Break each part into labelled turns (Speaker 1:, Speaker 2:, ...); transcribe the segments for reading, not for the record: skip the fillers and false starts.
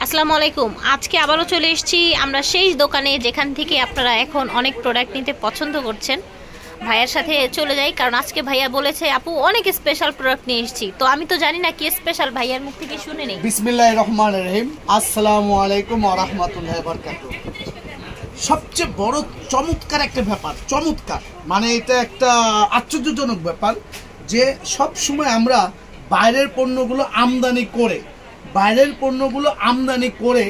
Speaker 1: আসসালামু আলাইকুম। আজকে আবারও চলে এসেছি আমরা সেই দোকানে যেখান থেকে আপনারা এখন অনেক প্রোডাক্ট নিতে পছন্দ করছেন। ভাইয়ার সাথে চলে যাই, কারণ আজকে ভাইয়া বলেছে আপু অনেক স্পেশাল প্রোডাক্ট নিয়ে এসেছি। তো আমি তো জানি না কি স্পেশাল, ভাইয়ার মুখ থেকে শুনে নেই।
Speaker 2: বিসমিল্লাহির রহমানির রহিম। আসসালামু আলাইকুম ওয়া রাহমাতুল্লাহি ওয়া বারাকাতুহু। সবচেয়ে বড় চমৎকার একটা ব্যাপার, চমৎকার মানে এটা একটা আশ্চর্যজনক ব্যাপার যে সব সময় আমরা বাইরের পণ্যগুলো আমদানি করে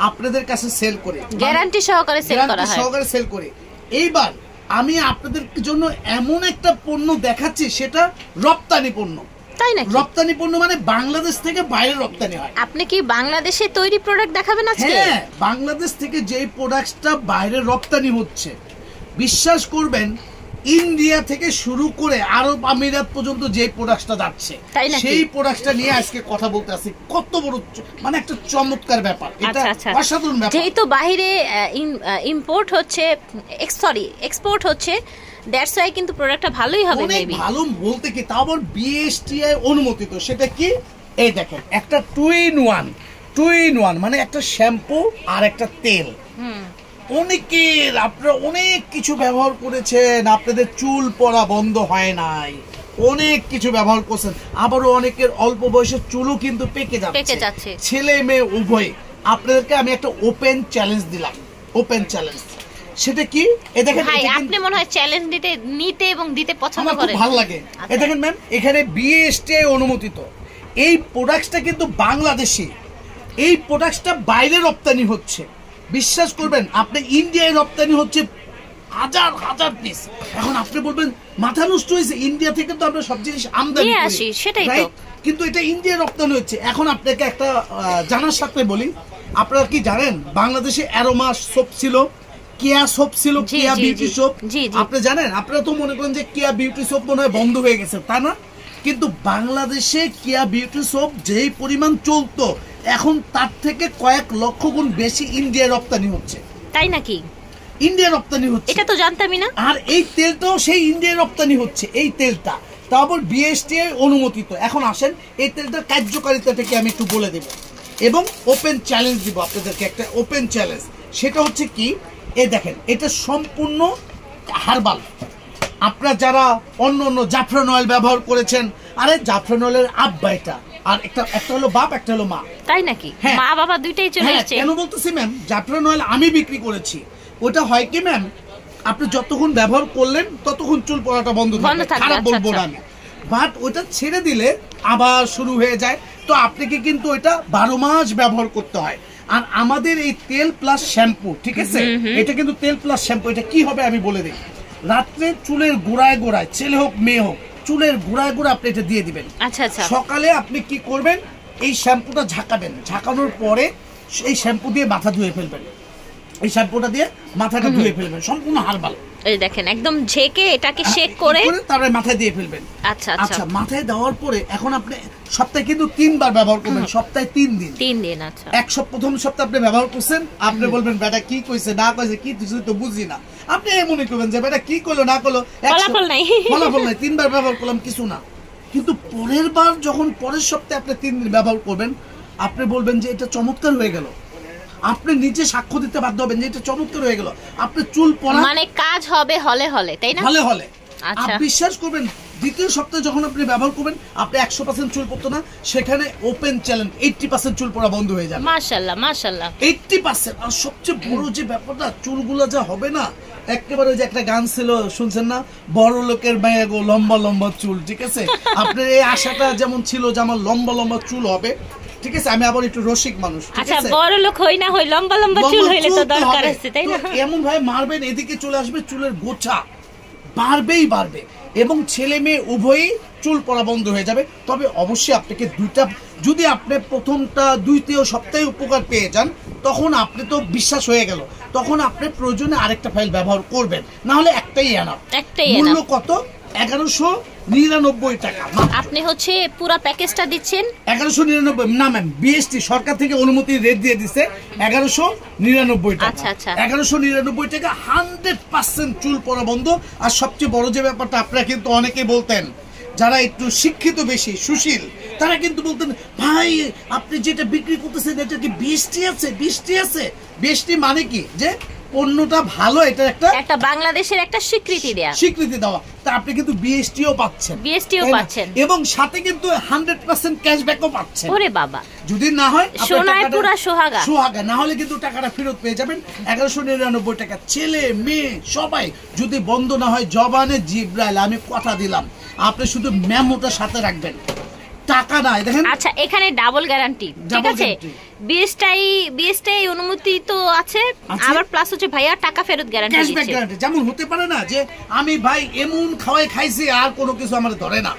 Speaker 2: আপনাদের কাছে সেল করে,
Speaker 1: গ্যারান্টি সহকারে সেল করা হয়।
Speaker 2: এইবার আমি আপনাদের জন্য এমন একটা পণ্য দেখাচ্ছি, সেটা রপ্তানি পণ্য।
Speaker 1: তাই নাকি?
Speaker 2: রপ্তানি পণ্য মানে বাংলাদেশ থেকে বাইরে রপ্তানি হয়।
Speaker 1: আপনি কি বাংলাদেশে তৈরি প্রোডাক্ট দেখাবেন আজকে?
Speaker 2: হ্যাঁ, বাংলাদেশ থেকে যেই প্রোডাক্টটা বাইরে রপ্তানি হচ্ছে, বিশ্বাস করবেন ইন্ডিয়া থেকে শুরু করে আরব আমিরাত পর্যন্ত যে প্রোডাক্টটা যাচ্ছে, সেই প্রোডাক্টটা নিয়ে আজকে কথা বলতে আসি। কত বড় মানে একটা চমৎকার ব্যাপার, এটা অসাধারণ ব্যাপার।
Speaker 1: যেহেতু বাইরে ইম্পোর্ট হচ্ছে, এক্সপোর্ট হচ্ছে, দ্যাটস ওয়াই কিন্তু প্রোডাক্টটা ভালোই হবে। মেবি
Speaker 2: ভালো বলতে কি, তাও আবার বিএসটিআই অনুমোদিত। সেটা কি, এই দেখেন একটা টু ইন ওয়ান মানে একটা শ্যাম্পু আর একটা তেল। অনেকের আপনারা অনেক কিছু ব্যবহার করেছেন, আপনাদের চুল পড়া বন্ধ হয় নাই, অনেক কিছু ব্যবহার করছেন। আবারও অনেকের অল্প বয়সের চুলও কিন্তু পেকে যাচ্ছে, ছেলে মেয়ে উভয়। আপনাদেরকে আমি একটা ওপেন চ্যালেঞ্জ দিলাম, ওপেন চ্যালেঞ্জ। সেটা কি, এই দেখেন
Speaker 1: ভাই আপনি মনে হয় চ্যালেঞ্জ নিতে এবং দিতে পছন্দ করেন।
Speaker 2: ভালো লাগে। এই দেখেন ম্যাম, এখানে বিএসটিআই অনুমোদিত এই প্রোডাক্টটা কিন্তু বাংলাদেশি, এই প্রোডাক্টটা বাইরে রপ্তানি হচ্ছে। বিশ্বাস করবেন, আপনি ইন্ডিয়ায় রপ্তানি হচ্ছে হাজার হাজার পিস। এখন আপনি বলবেন মাথা নষ্ট হয়েছে, ইন্ডিয়া থেকে তো আমরা সব জিনিস আমদানি করি,
Speaker 1: সেটাই তো,
Speaker 2: কিন্তু এটা ইন্ডিয়ায় রপ্তানি হচ্ছে। এখন আপনাকে একটা জানার সাথে বলি, আপনারা কি জানেন বাংলাদেশে অ্যারোমা সোপ ছিল, কেয়া সোপ ছিল, কেয়া বিউটি সোপ। আপনি জানেন? আপনারা তো মনে করেন যে কেয়া বিউটি সোপ মনে হয় বন্ধ হয়ে গেছে, তা না। কিন্তু বাংলাদেশে কেয়া বিউটি সোপ যেই পরিমাণ চলতো, এখন তার থেকে কয়েক লক্ষ গুণ বেশি ইন্ডিয়ায় রপ্তানি হচ্ছে।
Speaker 1: তাই নাকি?
Speaker 2: ইন্ডিয়া রপ্তানি হচ্ছে,
Speaker 1: এটা তো জানতামই না।
Speaker 2: আর এই তেলটাও সেই ইন্ডিয়ায় রপ্তানি হচ্ছে, এই তেলটা তারপর বিএসটিআই অনুমোদিত। এখন আসেন এই তেলটার কার্যকারিতাটাকে আমি একটু বলে দেব এবং ওপেন চ্যালেঞ্জ দিব আপনাদেরকে, একটা ওপেন চ্যালেঞ্জ। সেটা হচ্ছে কি, এই দেখেন এটা সম্পূর্ণ হার্বাল। আপনারা যারা অন্য জাফরান অয়েল ব্যবহার করেছেন, আরে জাফরান অয়েলের আব্বা এটা, আর একটা হলো বাপ, একটা হলো মা।
Speaker 1: তাই নাকি? মা বাবা দুইটাই চলে এসেছে।
Speaker 2: কেন বলতেছি ম্যাম, জাফরান অয়েল আমি বিক্রি করেছি। ওটা হয় কি ম্যাম, আপনি যতক্ষণ ব্যবহার করলেন ততক্ষণ চুল পড়াটা বন্ধ থাকবে, খারাপ বলবো না আমি, বাট ওটা ছেড়ে দিলে আবার শুরু হয়ে যায়। তো আপনাকে কিন্তু ওইটা 12 মাস ব্যবহার করতে হয়। আর আমাদের এই তেল প্লাস শ্যাম্পু, ঠিক আছে, এটা কিন্তু তেল প্লাস শ্যাম্পু। এটা কি হবে আমি বলে দিই। রাত্রে চুলের গোড়ায়, ছেলে হোক মেয়ে হোক, চুলের গোড়ায় আপনি এটা দিয়ে দিবেন। সকালে আপনি কি করবেন, এই শ্যাম্পুটা ঝাঁকাবেন, ঝাঁকানোর পরে এই শ্যাম্পু দিয়ে মাথা ধুয়ে ফেলবেন, এই শ্যাম্পুটা দিয়ে মাথাটা ধুয়ে ফেলবেন, সম্পূর্ণ হার্বাল।
Speaker 1: এই দেখেন একদম ঝেঁকে এটাকে শেক করে
Speaker 2: তারপরে মাথায় দিয়ে ফেলবেন।
Speaker 1: আচ্ছা,
Speaker 2: মাথায় দেওয়ার পরে এখন আপনি সপ্তাহে কিন্তু 3 বার ব্যবহার করবেন, সপ্তাহে 3 দিন।
Speaker 1: আচ্ছা,
Speaker 2: প্রথম সপ্তাহে আপনি ব্যবহার করছেন, আপনি বলবেন বেটা কি কইছে না কইছে কি তুই তো বুঝি না। আপনি মনে করবেন যে বেটা কি করলো না করলো,
Speaker 1: ফলাফল নাই
Speaker 2: 3 বার ব্যবহার করলাম, কিছু না। কিন্তু পরের বার যখন পরের সপ্তাহে আপনি 3 দিন ব্যবহার করবেন, আপনি বলবেন যে এটা চমৎকার হয়ে গেল। আপনি নিজে সাক্ষ্য দিতে বাধ্য হবেন যে এটা চমৎকার হয়ে গেল। আপনি চুল পড়া
Speaker 1: মানে কাজ হবে হলে, তাই না?
Speaker 2: হলে আপনি বিশ্বাস করবেন, দ্বিতীয় সপ্তাহে যখন আপনি ব্যবহার করবেন, আপনি 100% চুল পড়তো না, সেখানে ওপেন চ্যালেঞ্জ 80% চুল পড়া বন্ধ হয়ে যাবে।
Speaker 1: মাশাআল্লাহ
Speaker 2: 80%। আর সবচেয়ে বড় যে ব্যাপারটা, চুলগুলো যা হবে না একেবারে, যে একটা গান ছিল শুনছেন না, বড় লোকের মায়া গো লম্বা লম্বা চুল, ঠিক আছে। আপনার এই আশাটা যেমন ছিল যে আমার লম্বা লম্বা চুল হবে, ঠিক আছে। আমি আবার একটু রসিক মানুষ, ঠিক আছে।
Speaker 1: বড় লোক হই না হই, লম্বা লম্বা চুল হইলে তো দরকার আছে, তাই না?
Speaker 2: এমন ভাবে মারবেন, এদিকে চলে আসবে, চুলের গোছা বাড়বে এবং ছেলে মেয়ে উভয়ই চুল পড়া বন্ধ হয়ে যাবে। তবে অবশ্যই আপনাকে দুইটা, যদি আপনি প্রথমটা দ্বিতীয় সপ্তাহে উপকার পেয়ে যান, তখন আপনি তো বিশ্বাস হয়ে গেল, তখন আপনি প্রয়োজনে আরেকটা ফাইল ব্যবহার করবেন, না হলে একটাই এনাফ। মূল্য কত? 1199 টাকা।
Speaker 1: আপনি হচ্ছে পুরো প্যাকেজটা দিচ্ছেন
Speaker 2: 1199 না ম্যাম, বিএসটি সরকার থেকে অনুমতি রেট দিয়ে দিছে 1199 টাকা।
Speaker 1: আচ্ছা
Speaker 2: 1199 টাকা, 100% চুল পড়া বন্ধ। আর সবচেয়ে বড় যে ব্যাপারটা, আপনারা কিন্তু অনেকেই বলতেন যারা একটু শিক্ষিত বেশি সুশীল তারা কিন্তু বলতেন ভাই আপনি যেটা বিক্রি করতেছেন এটা কি বৃষ্টি আছে বৃষ্টি আছে। বৃষ্টি মানে কি যে পণ্যটা ভালো, এটা একটা
Speaker 1: বাংলাদেশের একটা স্বীকৃতি দেওয়া। তা আপনি কিন্তু বিএসটিও পাচ্ছেন এবং সাথে কিন্তু 100% ক্যাশব্যাকও পাচ্ছেন। ওরে বাবা,
Speaker 2: যদি না হয়
Speaker 1: সোনায় পুরা সোহাগা,
Speaker 2: না হলে কিন্তু টাকাটা ফেরত পেয়ে যাবেন 1199 টাকা। ছেলে মেয়ে সবাই যদি বন্ধ না হয় জবানে জিব্রাইল আমি কথা দিলাম আপনি শুধু মেমোটা সাথে রাখবেন, টাকা নাই দেখেন।
Speaker 1: আচ্ছা, এখানে ডাবল গ্যারান্টি, ঠিক আছে? বিএসটাই অনুমতি তো আছে, আবার প্লাস হচ্ছে ভাইয়া টাকা ফেরত গ্যারান্টি দিচ্ছে।
Speaker 2: ক্যাশব্যাক গ্যারান্টি যেমন হতে পারে না যে আমি ভাই এমন খাইছি আর কোনো কিছু আমার ধরে না,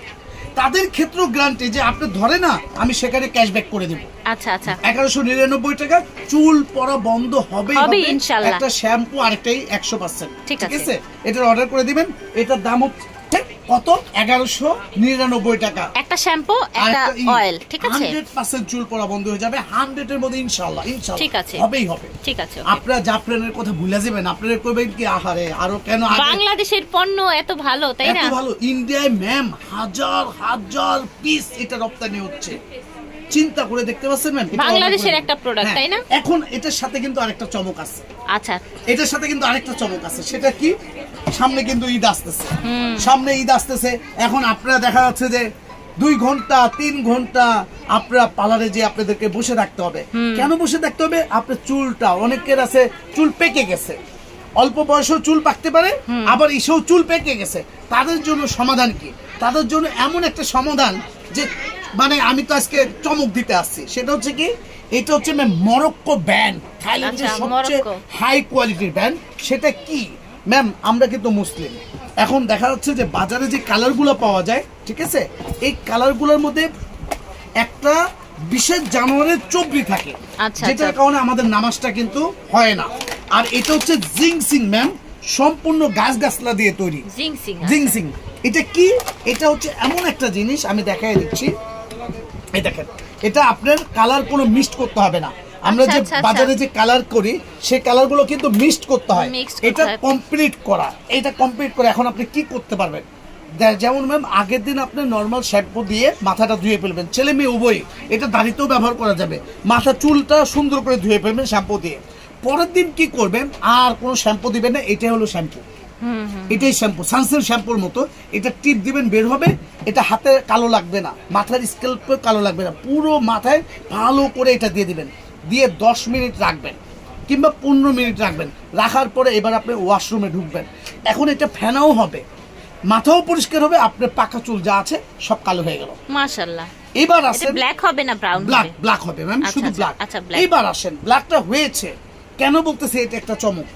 Speaker 2: তাদের ক্ষেত্রেও গ্যারান্টি যে আপনি ধরে না আমি সেখানে ক্যাশব্যাক করে দেব।
Speaker 1: আচ্ছা আচ্ছা,
Speaker 2: 1199 টাকা চুল পড়া বন্ধ হবে
Speaker 1: ইনশাআল্লাহ।
Speaker 2: একটা শ্যাম্পু আরেকটাই 100%,
Speaker 1: ঠিক
Speaker 2: আছে? এটার অর্ডার করে দিবেন। এটার দাম হচ্ছে কত? 1199 টাকা।
Speaker 1: একটা শ্যাম্পু একটা অয়েল, ঠিক আছে?
Speaker 2: 100% চুল পড়া বন্ধ হয়ে যাবে 100 এর মধ্যে ইনশাআল্লাহ।
Speaker 1: ঠিক আছে,
Speaker 2: হবেই হবে,
Speaker 1: ঠিক আছে।
Speaker 2: আপনারা জাফরানের কথা ভুলে যাবেন, আপনারা কইবেন কি আহারে আরো কেন
Speaker 1: বাংলাদেশের পণ্য এত ভালো, তাই না?
Speaker 2: এত ভালো। ইন্ডিয়ায় ম্যাম হাজার হাজার পিস এটা রপ্তানি হচ্ছে, চিন্তা করে দেখতে পাচ্ছেন ম্যাম?
Speaker 1: বাংলাদেশের একটা প্রোডাক্ট, তাই না?
Speaker 2: এখন এটার সাথে কিন্তু আরেকটা চমক আছে।
Speaker 1: আচ্ছা,
Speaker 2: এটার সাথে কিন্তু আরেকটা চমক আছে, সেটা কি? সামনে কিন্তু ঈদ আসতেছে, সামনে ঈদ আসতেছে। এখন আপনারা দেখা যাচ্ছে যে 2 ঘন্টা 3 ঘন্টা আপনারা পার্লারে যে আপনাদেরকে বসে থাকতে হবে। কেন বসে থাকতে হবে? আপনার চুলটা, অনেকের আছে চুল পেকে গেছে, অল্প বয়সেও চুল পাকতে পারে, আবার এসেও চুল পেকে গেছে। তাদের জন্য সমাধান কি? তাদের জন্য এমন একটা সমাধান যে মানে আমি তো আজকে চমক দিতে আসছি, সেটা হচ্ছে কি? এটা হচ্ছে মরক্কো ব্যান্ড, থাইল্যান্ডের সবচেয়ে হাই কোয়ালিটির ব্যান্ড। সেটা কি ম্যাম? আমরা কিন্তু মুসলিম, এখন দেখা যাচ্ছে যে বাজারে যে কালারগুলো পাওয়া যায়, ঠিক আছে, এই কালারগুলোর মধ্যে একটা বিশেষ জানোয়ারের চবরি থাকে, যেটার কারণে আমাদের নামাজটা কিন্তু হয় না। আর এটা হচ্ছে জিংসিং ম্যাম, সম্পূর্ণ গাছগাছলা দিয়ে তৈরি জিংসিং। এটা কি? এটা হচ্ছে এমন একটা জিনিস, আমি দেখাই দিচ্ছি। এই দেখেন, এটা আপনার কালার কোনো মিক্সড করতে হবে না। আমরা যে বাজারে যে কালার করি সেই কালারগুলো কিন্তু মিক্সড করতে হয়, এটা কমপ্লিট করা। এটা কমপ্লিট করে এখন আপনি কি করতে পারবেন? যেমন ম্যাম আগের দিন আপনি নর্মাল শ্যাম্পু দিয়ে মাথাটা ধুয়ে ফেলবেন, ছেলে মেয়ে উভয়। এটা দাড়িতেও ব্যবহার করা যাবে, মাথা চুলটা সুন্দর করে ধুয়ে ফেলবেন শ্যাম্পু দিয়ে। পরের দিন কি করবেন? আর কোনো শ্যাম্পু দিবেন না, এটাই হলো শ্যাম্পু। এটাই শ্যাম্পু, সানসিল্ক শ্যাম্পুর মতো। এটা টিপ দিবেন, বের হবে। এটা হাতে কালো লাগবে না, মাথার স্ক্যাল্পে কালো লাগবে না, পুরো মাথায় ভালো করে এটা দিয়ে দিবেন, দিয়ে 10 মিনিট রাখবেন কিংবা 15 মিনিট রাখবেন। রাখার পরে এবার আপনি ওয়াশরুমে ঢুকবেন। এখন এটা ফেনাও হবে, মাথাও পরিষ্কার হবে, আপনার পাকা চুল যা আছে সব কালো হয়ে গেল।
Speaker 1: মাশাআল্লাহ।
Speaker 2: এবার আসেন,
Speaker 1: ব্ল্যাক হবে না, ব্রাউন হবে? ব্ল্যাক হবে
Speaker 2: ম্যাম, শুধু ব্ল্যাক। এবার আসেন, ব্ল্যাকটা হয়েছে কেন বলতেছে? এটা একটা চমক।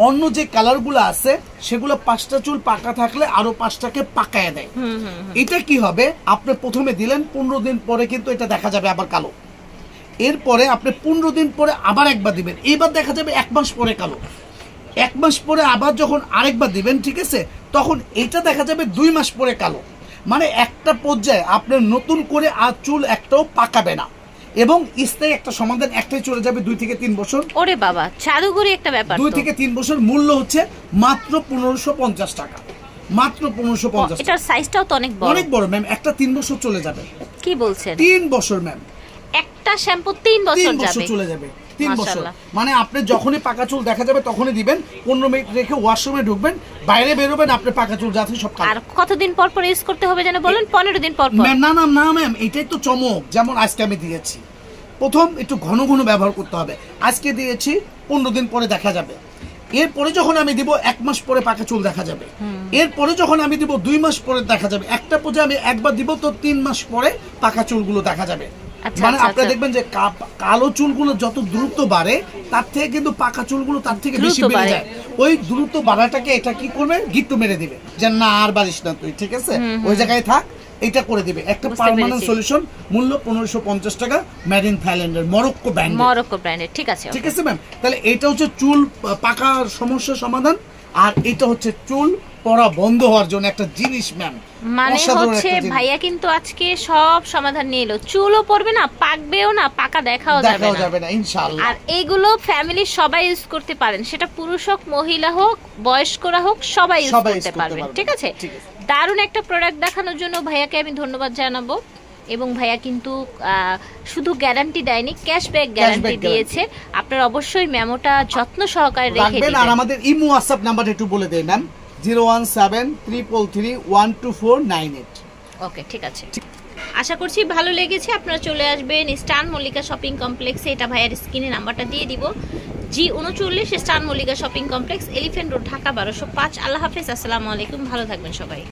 Speaker 2: অন্য যে কালারগুলো আছে সেগুলো 5টা চুল পাকা থাকলে আরো 5টাকে পাকায় দেয়। এটা কি হবে? আপনি প্রথমে দিলেন, 15 দিন পরে কিন্তু এটা দেখা যাবে আবার কালো। এরপরে আপনি 15 দিন পরে আবার একবার দিবেন, এইবার দেখা যাবে 1 মাস পরে কালো। 1 মাস পরে আবার যখন আরেকবার দিবেন, ঠিক আছে, তখন এটা দেখা যাবে 2 মাস পরে কালো। মানে একটা পর্যায়ে আপনার নতুন করে আর চুল একটাও পাকাবে না, এবং স্থায়ী একটা সমাধান একটাই চলে যাবে 2 থেকে 3 বছর।
Speaker 1: ওরে বাবা, জাদুঘরি একটা ব্যাপার।
Speaker 2: 2 থেকে 3 বছর, মূল্য হচ্ছে মাত্র 1550 টাকা, মাত্র 1550।
Speaker 1: এটার সাইজটাও তো অনেক বড়,
Speaker 2: অনেক বড় ম্যাম। একটা 3 বছর চলে যাবে। কি বলছেন? 3 বছর ম্যাম,
Speaker 1: একটা শ্যাম্পু 3 বছর
Speaker 2: চলে যাবে। 3 বছর মানে আপনি যখনই পাকা চুল দেখা যাবে তখনই দিবেন, 15 মিনিট রেখে ওয়াশরুমে ঢুকবেন, বাইরে বেরোবেন, আপনার পাকা চুল যাচ্ছে সব কালো।
Speaker 1: আর কতদিন পর পর ইউজ করতে হবে যেন বলেন? 15 দিন পর পর?
Speaker 2: না না না ম্যাম, এটাই তো চমক। যেমন আজকে আমি দিয়েছি, প্রথম একটু ঘন ঘন ব্যবহার করতে হবে। আজকে দিয়েছি, 15 দিন পরে দেখা যাবে। এরপরে যখন আমি দিব 1 মাস পরে পাকা চুল দেখা যাবে। এরপরে যখন আমি দিব 2 মাস পরে দেখা যাবে। একটা পর্যায়ে আমি একবার দিব তো 3 মাস পরে পাকা চুলগুলো দেখা যাবে। মানে আপনারা দেখবেন যে কালো চুলগুলো যত দ্রুত বাড়ে তার থেকে কিন্তু পাকা চুলগুলো তার থেকে বেশি বেড়ে যায়। ওই দ্রুত বাড়াটাকে এটা কি করবে? গিট্টু মেরে দিবে যে না আর বাড়িস না তুই, ঠিক আছে, ওই জায়গায় থাক। এটা করে দিবে একটা পার্মানেন্ট সলিউশন। মূল্য 1550 টাকা, মেড ইন থাইল্যান্ডের, মরক্কো ব্র্যান্ডের। ঠিক আছে, ঠিক আছে ম্যাম। তাহলে এটা হচ্ছে চুল পাকার সমস্যার সমাধান, আর এটা হচ্ছে চুল পড়া বন্ধ হওয়ার জন্য একটা জিনিস ম্যাম।
Speaker 1: মানে হচ্ছে ভাইয়া কিন্তু আজকে সব সমাধান নিয়ে এলো। চুলও পড়বে না, পাকবেও না, পাকা দেখাও যাবে না ইনশাআল্লাহ। আর এইগুলো ফ্যামিলি সবাই ইউজ করতে পারেন, সেটা পুরুষ হোক, মহিলা হোক, বয়স্করা হোক, সবাই ইউজ করতে পারবেন। ঠিক আছে, দারুণ একটা প্রোডাক্ট দেখানোর জন্য ভাইয়াকে আমি ধন্যবাদ জানাবো। এবং ভাইয়া কিন্তু শুধু গ্যারান্টি দেয়নি, ক্যাশব্যাক গ্যারান্টি দিয়েছে। আপনারা অবশ্যই মেমোটা যত্ন সহকারে রেখে দিবেন।
Speaker 2: আর আমাদের ইমো হোয়াটসঅ্যাপ নাম্বার একটু বলে দেই ম্যাম, 01733312498।
Speaker 1: ওকে, ঠিক আছে। আশা করছি ভালো লেগেছে। আপনারা চলে আসবেন স্টান মল্লিকা শপিং কমপ্লেক্সে। এটা ভাইয়ার স্ক্রিনে নাম্বারটা দিয়ে দিব, G39 Eastern Mallika Shopping Complex, Elephant Road, Dhaka 1205। Allah হাফেজ, আসসালামু আলাইকুম, ভালো থাকবেন সবাই।